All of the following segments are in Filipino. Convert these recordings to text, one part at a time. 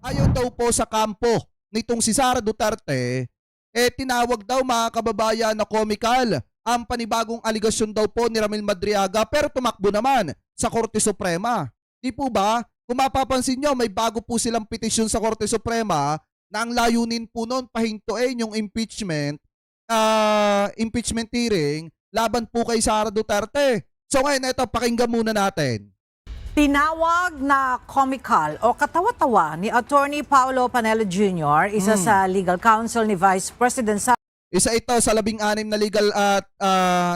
Ayon daw po sa kampo nitong si Sara Duterte, tinawag daw mga kababayan na comical ang panibagong aligasyon daw po ni Ramil Madriaga pero tumakbo naman sa Korte Suprema. Di po ba? Kung mapapansin nyo, may bago po silang petisyon sa Korte Suprema na ang layunin po noon pahintuin yung impeachment hearing laban po kay Sara Duterte. So ngayon, ito, pakinggan muna natin. Tinawag na comical o katawa-tawa ni Attorney Paolo Panelo Jr., isa sa legal counsel ni Vice President Isa ito sa 16 na legal at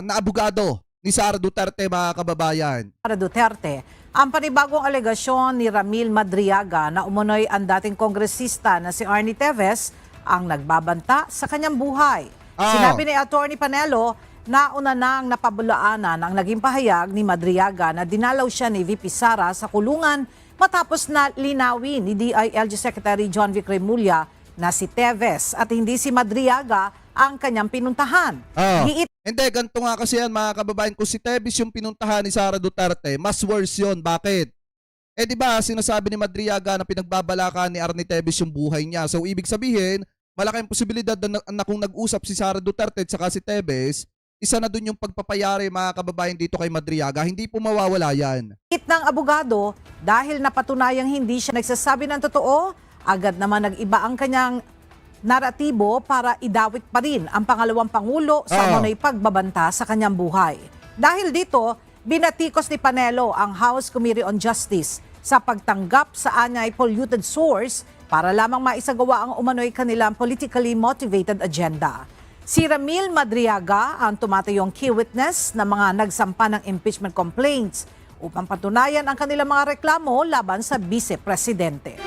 na abogado ni Sara Duterte, mga kababayan. Sara Duterte ang panibagong alegasyon ni Ramil Madriaga na umunoy ang dating kongresista na si Arnie Teves ang nagbabanta sa kanyang buhay. Sinabi ni Attorney Panelo na una nang napabulaanan ang naging pahayag ni Madriaga na dinalaw siya ni VP Sara sa kulungan matapos na linawin ni DILG Secretary John Vic Remulla na si Teves at hindi si Madriaga ang kanyang pinuntahan. Hindi, ganito nga kasi yan, mga kababayan. Kung si Teves yung pinuntahan ni Sara Duterte, mas worse yun. Bakit? Di ba, sinasabi ni Madriaga na pinagbabalakan ni Arnie Teves yung buhay niya. So, ibig sabihin, malaking posibilidad na kung nag-usap si Sara Duterte at saka si Teves, isa na dun yung pagpapayari, mga kababayan, dito kay Madriaga. Hindi po mawawala yan. Ng abogado, dahil napatunayang hindi siya nagsasabi ng totoo, agad naman nag-iba ang kanyang naratibo para idawit pa rin ang pangalawang pangulo sa umano'y pagbabanta sa kanyang buhay. Dahil dito, binatikos ni Panelo ang House Committee on Justice sa pagtanggap sa anyay polluted source para lamang maisagawa ang umano'y kanilang politically motivated agenda. Si Ramil Madriaga ang tumatayong key witness na mga nagsampa ng impeachment complaints upang patunayan ang kanilang mga reklamo laban sa vice-presidente.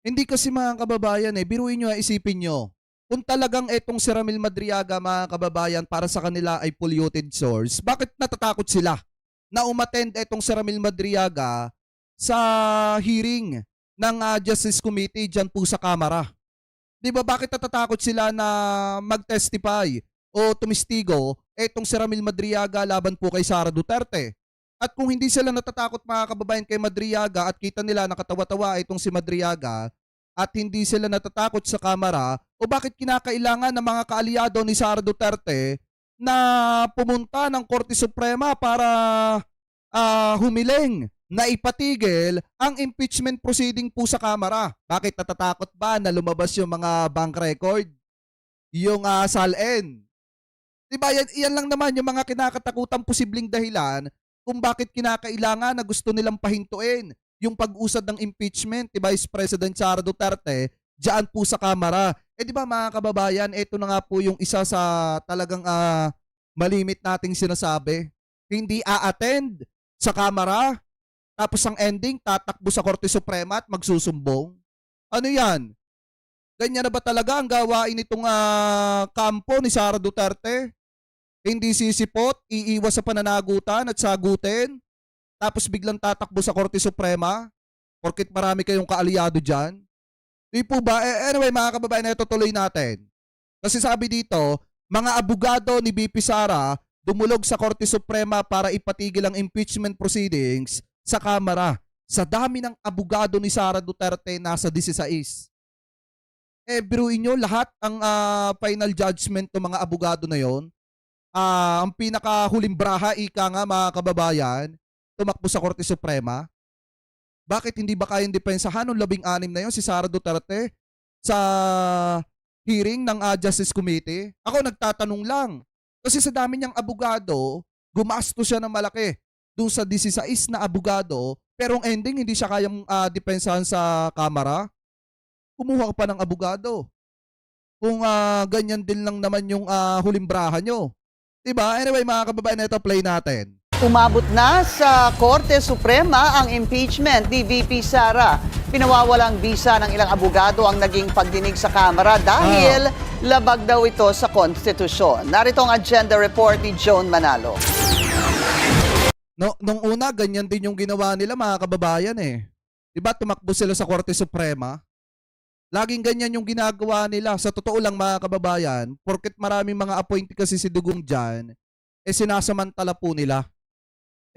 Hindi kasi, mga kababayan, biruin nyo, isipin nyo. Kung talagang etong si Ramil Madriaga, mga kababayan, para sa kanila ay polluted source, bakit natatakot sila na umattend etong si Ramil Madriaga sa hearing ng Justice Committee dyan po sa Kamara? Di ba, bakit natatakot sila na mag-testify o tumistigo etong si Ramil Madriaga laban po kay Sara Duterte? At kung hindi sila natatakot, mga kababayan, kay Madriaga at kita nila nakatawa-tawa itong si Madriaga at hindi sila natatakot sa Kamara, o bakit kinakailangan ng mga kaalyado ni Sara Duterte na pumunta ng Korte Suprema para humiling na ipatigil ang impeachment proceeding po sa Kamara? Bakit natatakot ba na lumabas yung mga bank record? Yung SALN? Diba, yan lang naman yung mga kinakatakutang posibleng dahilan kung bakit kinakailangan na gusto nilang pahintuin yung pag-usad ng impeachment ni Vice President Sara Duterte diyan po sa Kamara. Di ba, mga kababayan, ito na nga po yung isa sa talagang malimit nating sinasabi. Hindi a-attend sa Kamara, tapos ang ending, tatakbo sa Korte Suprema at magsusumbong. Ano yan? Ganyan na ba talaga ang gawain itong kampo ni Sara Duterte? Hindi sisipot, iiwas sa pananagutan at sagutin, tapos biglang tatakbo sa Korte Suprema, porkit marami kayong kaalyado dyan. Di po ba? Anyway, mga kababayan, ito tuloy natin. Kasi sabi dito, mga abogado ni VP Sara dumulog sa Korte Suprema para ipatigil ang impeachment proceedings sa Kamara. Sa dami ng abogado ni Sara Duterte, nasa 16. Biruin nyo, lahat ang final judgment ng mga abogado na yon. Ang pinakahuling braha, ika nga, mga kababayan, tumakbo sa Korte Suprema. Bakit hindi ba kayang depensahan ng 16 na yon si Sara Duterte sa hearing ng Justice Committee? Ako nagtatanong lang. Kasi sa dami niyang abogado, gumasto siya ng malaki dun sa 16 na abogado, pero ang ending hindi siya kayang depensahan sa Kamara. Kumuha ka pa ng abogado. Kung ganyan din lang naman yung huling braha nyo. Diba? Anyway, mga kababayan, ito play natin. Umabot na sa Korte Suprema ang impeachment ni VP Sara. Pinawawalang bisa ng ilang abogado ang naging pagdinig sa Kamara dahil labag daw ito sa konstitusyon. Narito ang agenda report ni Joan Manalo. Nung una, ganyan din yung ginawa nila, mga kababayan Diba, tumakbo sila sa Korte Suprema? Laging ganyan yung ginagawa nila. Sa totoo lang, mga kababayan, porket maraming mga appointee kasi si Dugong dyan, sinasamantala po nila.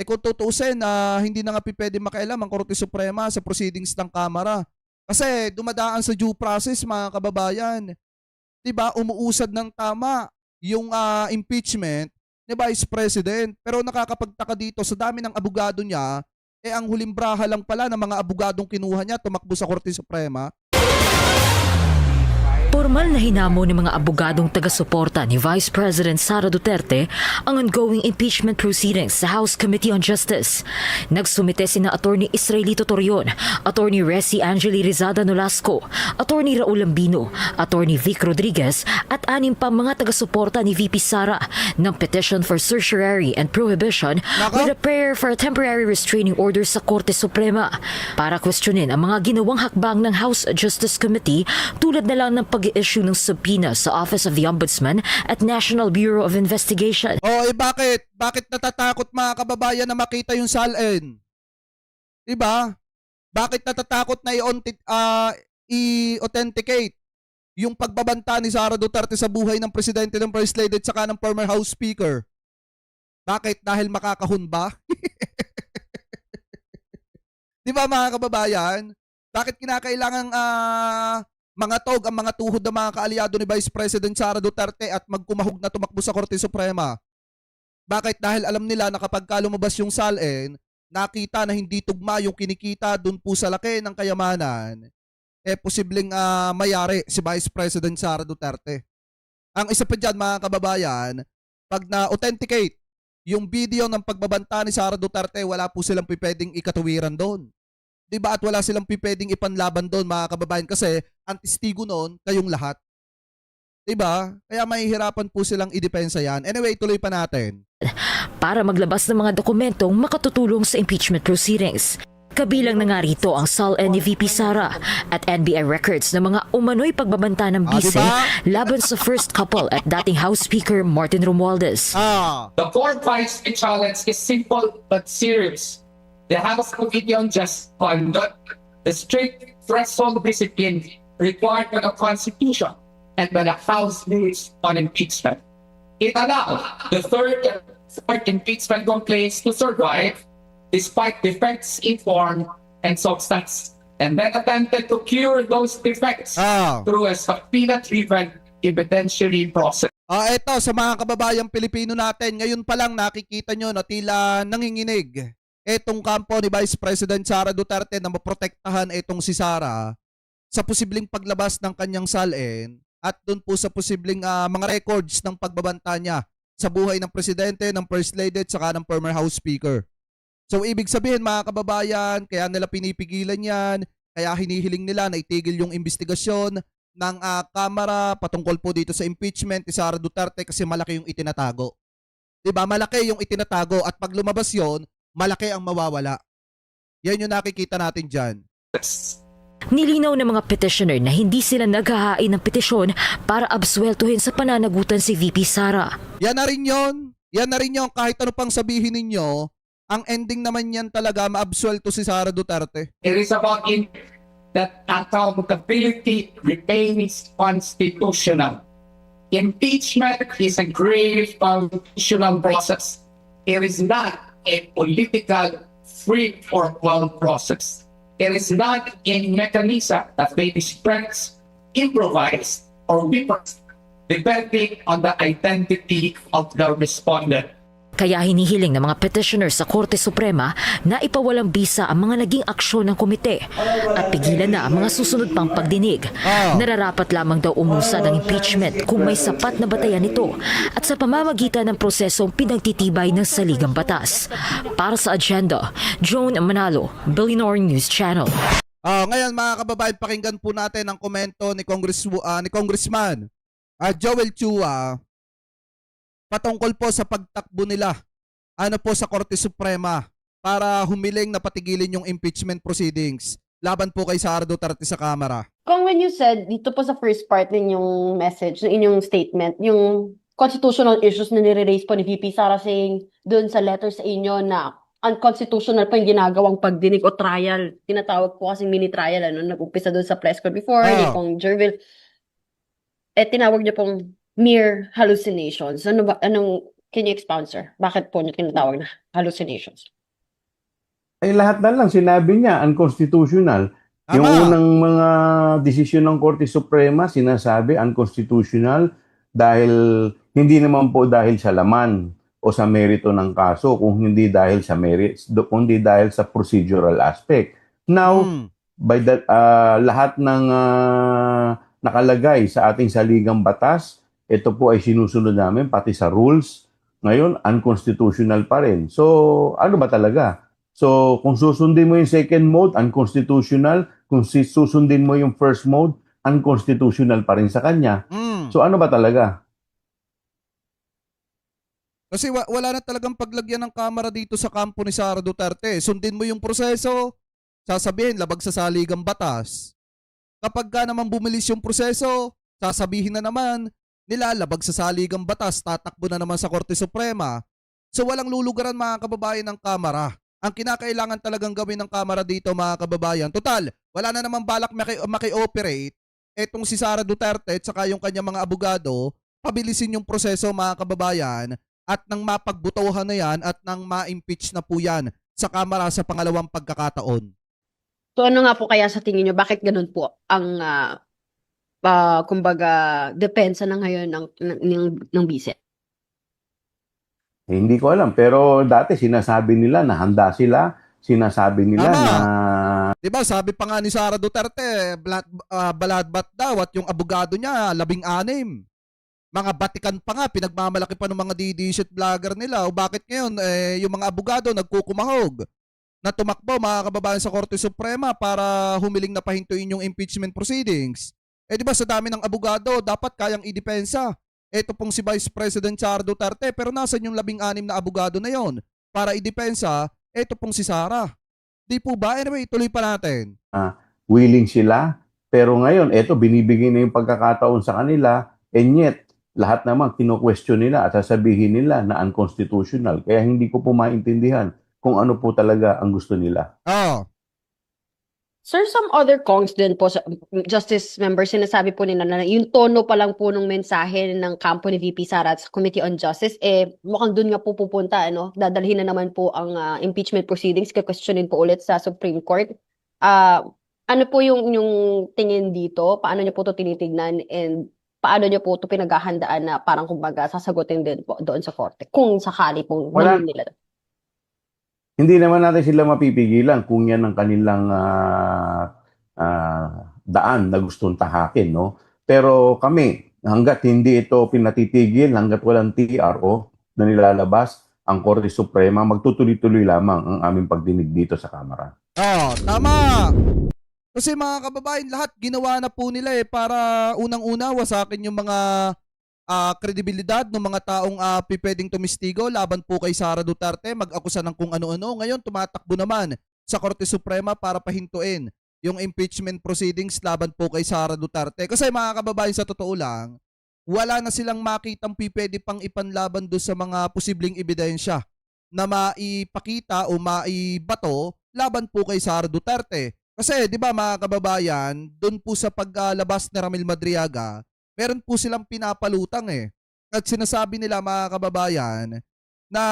Kung tutuusin, hindi na nga pwede makialam ang Korte Suprema sa proceedings ng Kamara. Kasi dumadaan sa due process, mga kababayan. 'Di ba? Umuusad ng tama yung impeachment ni Vice President. Pero nakakapagtaka dito sa dami ng abogado niya, ang huling braha lang pala ng mga abogadong kinuha niya tumakbo sa Korte Suprema. Formal na hinamo ng mga abogadong taga-suporta ni Vice President Sara Duterte ang ongoing impeachment proceedings sa House Committee on Justice. Nagsumite sina Attorney Israelito Torion, Attorney Resi Angeli Rizada Nolasco, Attorney Raul Lambino, Attorney Vic Rodriguez at 6 pa mga taga-suporta ni VP Sara ng petition for certiorari and prohibition with a prayer for a temporary restraining order sa Korte Suprema para questionin ang mga ginawang hakbang ng House Justice Committee tulad na lang ng pag-i-issue ng subpoena sa Office of the Ombudsman at National Bureau of Investigation. Bakit? Bakit natatakot mga kababayan na makita yung SALN? Diba? Bakit natatakot na i-authenticate yung pagbabanta ni Sara Duterte sa buhay ng Presidente, ng First Lady at saka ng former House Speaker? Bakit? Dahil makakahon ba? Diba mga kababayan? Bakit kinakailangang ang mga tuhod ng mga kaalyado ni Vice President Sara Duterte at magkumahog na tumakbo sa Korte Suprema? Bakit? Dahil alam nila na kapag lumabas yung SALN, nakita na hindi tugma yung kinikita dun po sa laki ng kayamanan, posibleng mayari si Vice President Sara Duterte. Ang isa pa dyan mga kababayan, pag na-authenticate yung video ng pagbabanta ni Sara Duterte, wala po silang pipeding ikatuwiran doon. Diba? At wala silang pipeding ipanlaban doon mga kababayan kasi ang testigo noon kayong lahat. Diba? Kaya mahihirapan po silang idepensa yan. Anyway, tuloy pa natin. Para maglabas ng mga dokumentong makatutulong sa impeachment proceedings. Kabilang na nga rito ang SALN ni VP Sara at NBI records ng mga umano'y pagbabanta ng bise diba? laban sa first couple at dating House Speaker Martin Romualdez. The core vice challenge is simple but serious. The House Committee on Just Conduct, the strict threshold discipline required by the Constitution and by the House rules on impeachment. It allowed the third and fourth impeachment complaints to survive despite defects in form and substance, and then attempted to cure those defects through a subpoena-driven evidentiary process. Ito sa mga kababayang Pilipino natin, ngayon pa lang nakikita nyo na tila nanginginig etong kampo ni Vice President Sara Duterte na maprotektahan etong si Sara sa posibleng paglabas ng kanyang SALN at doon po sa posibleng mga records ng pagbabanta niya sa buhay ng Presidente, ng First Lady at saka ng former House Speaker. So ibig sabihin mga kababayan, kaya nila pinipigilan yan, kaya hinihiling nila na itigil yung investigasyon ng Kamara patungkol po dito sa impeachment ni Sara Duterte kasi malaki yung itinatago. Diba? Malaki yung itinatago at pag lumabas yon, malaki ang mawawala. Yan yung nakikita natin dyan. Nilinaw ng mga petitioner na hindi sila naghahain ng petisyon para absueltuhin sa pananagutan si VP Sara. Yan na rin yun. Yan na rin yun. Kahit ano pang sabihin ninyo, ang ending naman yan talaga maabsuelto si Sara Duterte. It is about that accountability remains constitutional. Impeachment is a grave constitutional process. It is not a political free-for-all process. It is not a mechanism that may be stretched, improvised, or weaponized, depending on the identity of the respondent. Kaya hinihiling ng mga petitioner sa Korte Suprema na ipawalang bisa ang mga naging aksyon ng komite at pigilan na ang mga susunod pang pagdinig. Nararapat lamang daw umusad ang impeachment kung may sapat na batayan nito at sa pamamagitan ng prosesong pinagtitibay ng saligang batas. Para sa agenda, Joan Manalo, Billionaire News Channel. Ngayon mga kababayan, pakinggan po natin ang komento ni Congressman Joel Chua patungkol po sa pagtakbo nila po sa Korte Suprema para humiling na patigilin yung impeachment proceedings laban po kay Sara Duterte sa Kamara. Kung when you said dito po sa first part ninyong message, ng inyong statement, yung constitutional issues na nire-raise po ni VP Sara saying doon sa letter sa inyo na unconstitutional po yung ginagawang pagdinig o trial. Tinatawag po kasi mini trial, nag-umpisa doon sa press con before, ni Kong Jervil. Tinawag niyo pong mere hallucinations. Can you expound, sir? Bakit po niyo tinatawag na hallucinations? Lahat na lang sinabi niya unconstitutional. Yung Tama. unang mga desisyon ng Korte Suprema, sinasabi unconstitutional dahil hindi naman po dahil sa laman o sa merito ng kaso, kung hindi dahil sa kundi dahil sa procedural aspect. Now, Mm. by that lahat ng nakalagay sa ating saligang batas, ito po ay sinusunod namin pati sa rules. Ngayon, unconstitutional pa rin. So, ano ba talaga? So, kung susundin mo yung second mode, unconstitutional. Kung susundin mo yung first mode, unconstitutional pa rin sa kanya. Mm. So, ano ba talaga? Kasi wala na talagang paglagyan ng kamera dito sa kampo ni Sara Duterte. Sundin mo yung proseso, sasabihin labag sa saligang batas. Kapag ka naman bumilis yung proseso, sasabihin na naman nilalabag sa saligang batas, tatakbo na naman sa Korte Suprema. So walang lulugaran mga kababayan ng kamera. Ang kinakailangan talagang gawin ng kamera dito mga kababayan, total, wala na naman balak maki-operate. Etong si Sara Duterte at saka yung kanyang mga abogado, pabilisin yung proseso mga kababayan at nang mapagbutuhan na yan at nang ma-impeach na po yan sa kamera sa pangalawang pagkakataon. So ano nga po kaya sa tingin nyo, bakit ganun po ang kumbaga depensa na ngayon ng Vice? Hindi ko alam. Pero dati sinasabi nila na handa sila. Sinasabi nila Tama. na Diba sabi pa nga ni Sara Duterte, baladbat daw at yung abogado niya, 16. Mga batikan pa nga, pinagmamalaki pa ng mga DDS vlogger nila. O bakit ngayon, yung mga abogado nagkukumahog na tumakbo mga kababayan sa Korte Suprema para humiling na pahintuin yung impeachment proceedings. Di ba sa dami ng abogado, dapat kayang idepensa. Ito pong si Vice President Sara Duterte, pero nasan yung 16 na abogado na yon para idepensa, ito pong si Sara. Di po ba? Anyway, tuloy pa natin. willing sila. Pero ngayon, eto, binibigay na yung pagkakataon sa kanila, and yet, lahat naman kino-question nila at sasabihin nila na unconstitutional. Kaya hindi ko po maintindihan kung ano po talaga ang gusto nila. Oh. Sir, some other congs din po, Justice members, sinasabi po nila na yung tono pa lang po ng mensahe ng kampo ni VP Sara sa Committee on Justice, mukhang dun nga po pupunta, dadalhin na naman po ang impeachment proceedings, questionin po ulit sa Supreme Court. Ano po yung tingin dito? Paano niyo po ito tinitignan? And paano niyo po ito pinaghahandaan na parang kumbaga sasagutin din po doon sa korte? Kung sakali pong Wala. gawin nila. Hindi naman natin sila mapipigilan kung yan ang kanilang daan na gustong tahakin, no? Pero kami, hanggat hindi ito pinatitigil, hanggat walang TRO na nilalabas, ang Korte Suprema, magtutuloy-tuloy lamang ang aming pagdinig dito sa Kamara. Oh, tama. Kasi mga kababayan, lahat ginawa na po nila para unang-una wasakin yung mga kredibilidad ng mga taong pwedeng tumistigo laban po kay Sara Duterte, mag-akusa ng kung ano-ano. Ngayon, tumatakbo naman sa Korte Suprema para pahintuin yung impeachment proceedings laban po kay Sara Duterte. Kasi mga kababayan, sa totoo lang, wala na silang makitang pwede pang ipanlaban doon sa mga posibleng ebidensya na maipakita o maibato laban po kay Sara Duterte. Kasi, di ba mga kababayan, doon po sa paglabas ni Ramil Madriaga, meron po silang pinapalutang At sinasabi nila mga kababayan na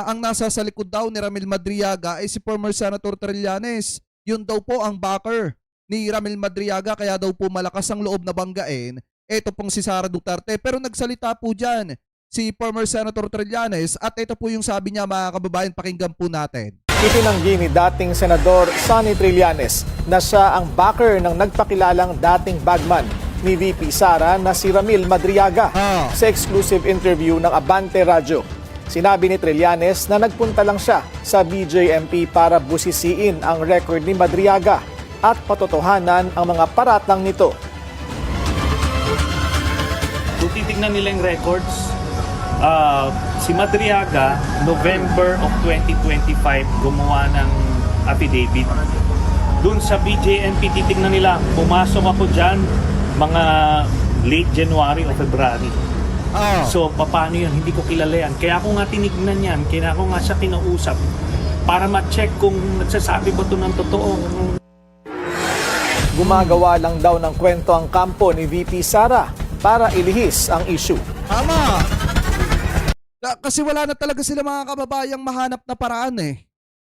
ang nasa sa likod daw ni Ramil Madriaga ay si former Senator Trillanes. Yun daw po ang backer ni Ramil Madriaga, kaya daw po malakas ang loob na banggain ito pong si Sara Duterte. Pero nagsalita po dyan si former Senator Trillanes at ito po yung sabi niya mga kababayan, pakinggan po natin. Itinanggi ni dating Senador Sonny Trillanes na siya ang backer ng nagpakilalang dating bagman ni VP Sara na si Ramil Madriaga sa exclusive interview ng Abante Radio. Sinabi ni Trillanes na nagpunta lang siya sa BJMP para busisiin ang record ni Madriaga at patotohanan ang mga paratang nito. Kung titignan nila yung records, si Madriaga, November of 2025, gumawa ng affidavit. Doon sa BJMP, titignan nila, pumasok ako dyan mga late January o February. So, paano yun? Hindi ko kilala yan. Kaya ako nga tinignan yan, kaya ako nga siya kinausap para ma-check kung nagsasabi ba ito ng totoo. Gumagawa lang daw ng kwento ang kampo ni VP Sara para ilihis ang issue. Tama. Kasi wala na talaga sila mga kababayang mahanap na paraan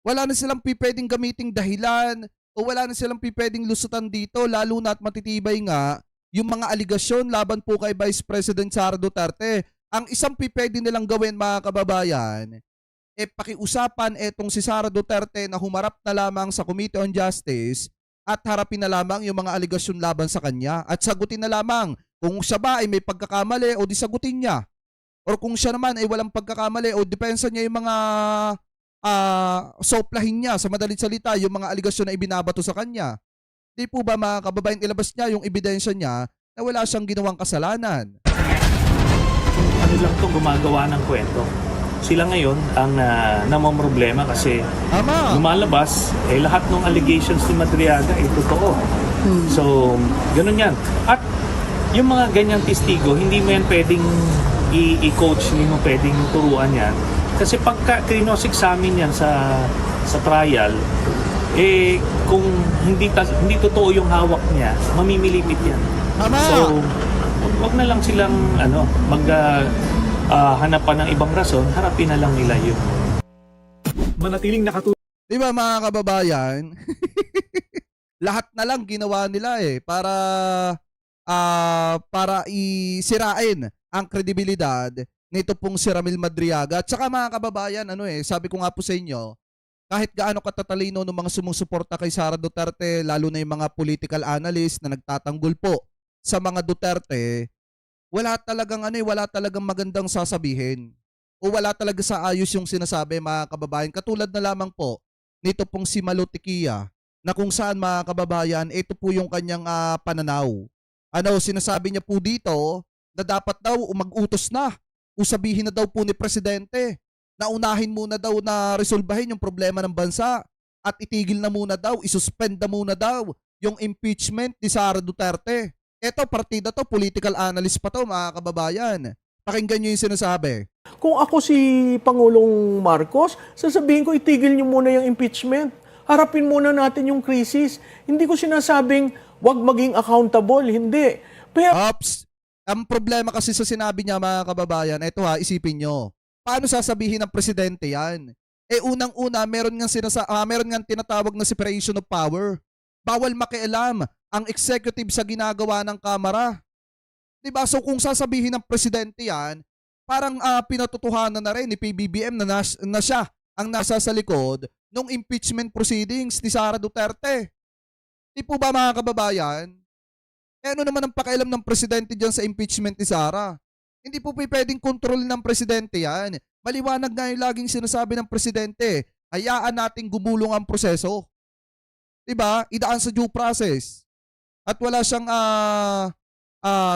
Wala na silang pwedeng gamiting dahilan o wala na silang pipwedeng lusutan dito, lalo na at matitibay nga yung mga aligasyon laban po kay Vice President Sara Duterte. Ang isang pipwede nilang gawin, mga kababayan, pakiusapan etong si Sara Duterte na humarap na lamang sa Committee on Justice at harapin na lamang yung mga aligasyon laban sa kanya at sagutin na lamang kung siya ba ay may pagkakamali o di sagutin niya. Or kung siya naman ay walang pagkakamali o depensa niya yung mga soplahin niya, sa madalit salita, yung mga aligasyon na ibinabato sa kanya. Di po ba, mga kababayan, ilabas niya yung ebidensya niya na wala siyang ginawang kasalanan? Ano lang to, gumagawa ng kwento. Sila ngayon ang namomroblema kasi Tama. lumalabas, lahat ng allegations ni Madriaga ay totoo. So, ganun yan. At yung mga ganyang testigo, hindi mo yan pwedeng i-coach, hindi mo pwedeng turuan yan. Kasi pagka cross-examine yan sa trial, kung hindi totoo yung hawak niya, mamimilipit yan. Tama. So, wag na lang silang hanapan ng ibang rason, harapin na lang nila yun. Manatiling nakatulong Di ba, mga kababayan? Lahat na lang ginawa nila para isirain ang kredibilidad nito pong si Ramil Madriaga. At saka, mga kababayan, sabi ko nga po sa inyo, kahit gaano katatalino ng mga sumusuporta kay Sara Duterte, lalo na yung mga political analyst na nagtatanggol po sa mga Duterte, wala talagang magandang sasabihin o wala talaga sa ayos yung sinasabi, mga kababayan. Katulad na lamang po nito pong si Malu Tequia, na kung saan, mga kababayan, ito po yung kanyang pananaw. Sinasabi niya po dito na dapat daw mag-utos na o sabihin na daw po ni Presidente na unahin muna daw na resolbahin yung problema ng bansa at itigil na muna daw, isuspend na muna daw yung impeachment ni Sara Duterte. Eto, partida to, political analyst pa to, mga kababayan. Pakinggan nyo yung sinasabi. Kung ako si Pangulong Marcos, sasabihin ko itigil niyo muna yung impeachment. Harapin muna natin yung krisis. Hindi ko sinasabing wag maging accountable, hindi. Pero Ops, ang problema kasi sa sinabi niya, mga kababayan, eto isipin nyo. Paano sasabihin ng Presidente yan? Unang-una, meron nga tinatawag na separation of power. Bawal makialam ang executive sa ginagawa ng Kamara. Diba? So kung sasabihin ng Presidente yan, parang pinatutuhanan na rin ni PBBM na siya ang nasa sa likod ng impeachment proceedings ni Sara Duterte. Di po ba, mga kababayan? Ano naman ang pakialam ng Presidente dyan sa impeachment ni Sara? Hindi po pwedeng kontrol ng Presidente yan. Maliwanag nga yung laging sinasabi ng Presidente, hayaan nating gumulong ang proseso. Diba? Idaan sa due process. At wala siyang,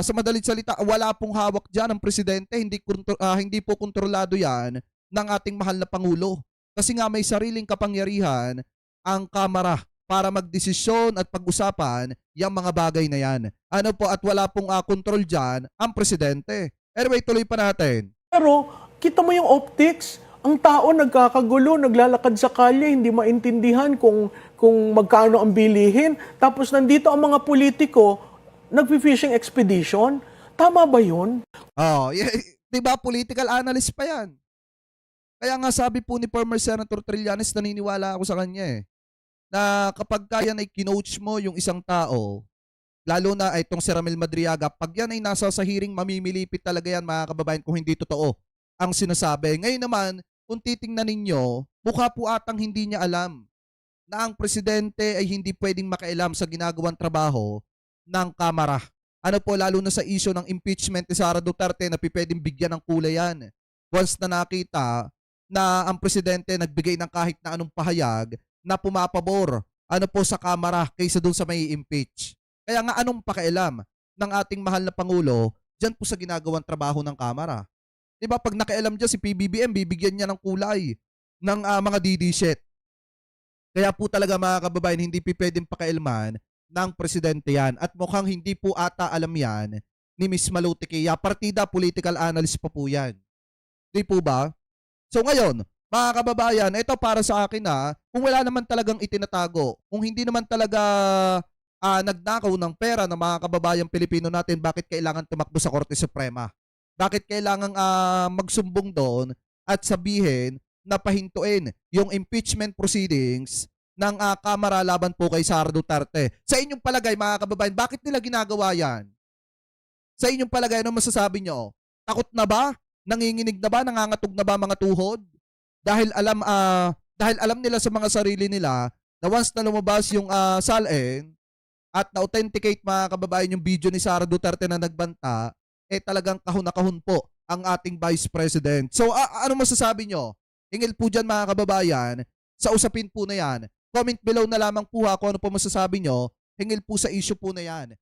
sa madalit salita, wala pong hawak dyan ang Presidente. Hindi po kontrolado yan ng ating mahal na Pangulo. Kasi nga may sariling kapangyarihan ang Kamara para magdesisyon at pag-usapan yung mga bagay na yan. At wala pong kontrol dyan ang Presidente. Anyway, tuloy pa natin. kita mo yung optics. Ang tao nagkakagulo, naglalakad sa kalye, hindi maintindihan kung magkano ang bilihin. Tapos nandito ang mga politiko, nag-fishing expedition. Tama ba yun? Diba, political analyst pa yan. Kaya nga sabi po ni former Senator Trillanes, naniniwala ako sa kanya na kapag kaya na i-coach mo yung isang tao, lalo na itong si Ramil Madriaga, pag yan ay nasa sa hearing, mamimilipit talaga yan, mga kababayan, kung hindi totoo ang sinasabi. Ngayon naman, kung titingnan ninyo, mukha po atang hindi niya alam na ang Presidente ay hindi pwedeng makialam sa ginagawang trabaho ng Kamara. Lalo na sa issue ng impeachment ni Sara Duterte na pwedeng bigyan ng kulay yan. Once na nakita na ang Presidente nagbigay ng kahit na anong pahayag na pumapabor sa Kamara kaysa dun sa may impeach. Kaya nga, anong pakialam ng ating mahal na Pangulo dyan po sa ginagawang trabaho ng Kamara? Diba, pag nakialam dyan si PBBM, bibigyan niya ng kulay ng mga DD shit. Kaya po talaga, mga kababayan, hindi pwedeng pakialaman ng Presidente yan. At mukhang hindi po ata alam yan ni Miss Malu Tequia. Partida, political analyst pa po yan. Di po ba? So ngayon, mga kababayan, ito para sa akin kung wala naman talagang itinatago, kung hindi naman talaga nagnakaw ng pera ng mga kababayang Pilipino natin, bakit kailangan tumakbo sa Korte Suprema? Bakit kailangan magsumbong doon at sabihin na pahintuin yung impeachment proceedings ng Kamara laban po kay Sara Duterte. Sa inyong palagay, mga kababayan, bakit nila ginagawa yan? Sa inyong palagay, ano masasabi nyo? Takot na ba? Nanginginig na ba? Nangangatog na ba mga tuhod? Dahil alam nila sa mga sarili nila na once na lumabas yung SALN at na-authenticate mga kababayan yung video ni Sara Duterte na nagbanta, talagang kahon na kahon po ang ating Vice President. So ano masasabi nyo? Hingil po dyan mga kababayan, sa usapin po na yan. Comment below na lamang po kung ano po masasabi nyo. Hingil po sa issue po na yan.